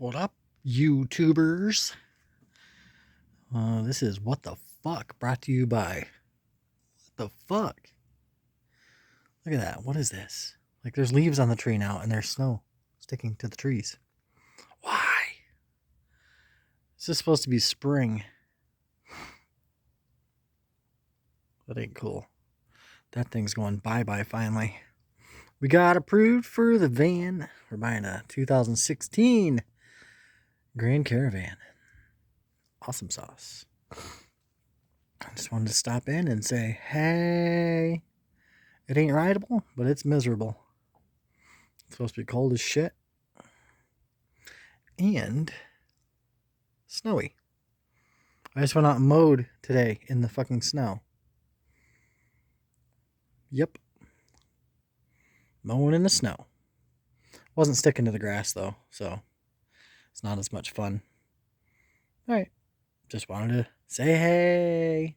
What up, YouTubers? This is What the Fuck, brought to you by What the Fuck? Look at that. What is this? Like, there's leaves on the tree now, and there's snow sticking to the trees. Why? This is supposed to be spring. That ain't cool. That thing's going bye-bye finally. We got approved for the van. We're buying a 2016 Grand Caravan. Awesome sauce. I just wanted to stop in and say, hey, it ain't rideable, but it's miserable. It's supposed to be cold as shit. And snowy. I just went out and mowed today in the fucking snow. Yep. Mowing in the snow. Wasn't sticking to the grass though, so it's not as much fun. Alright. Just wanted to say hey.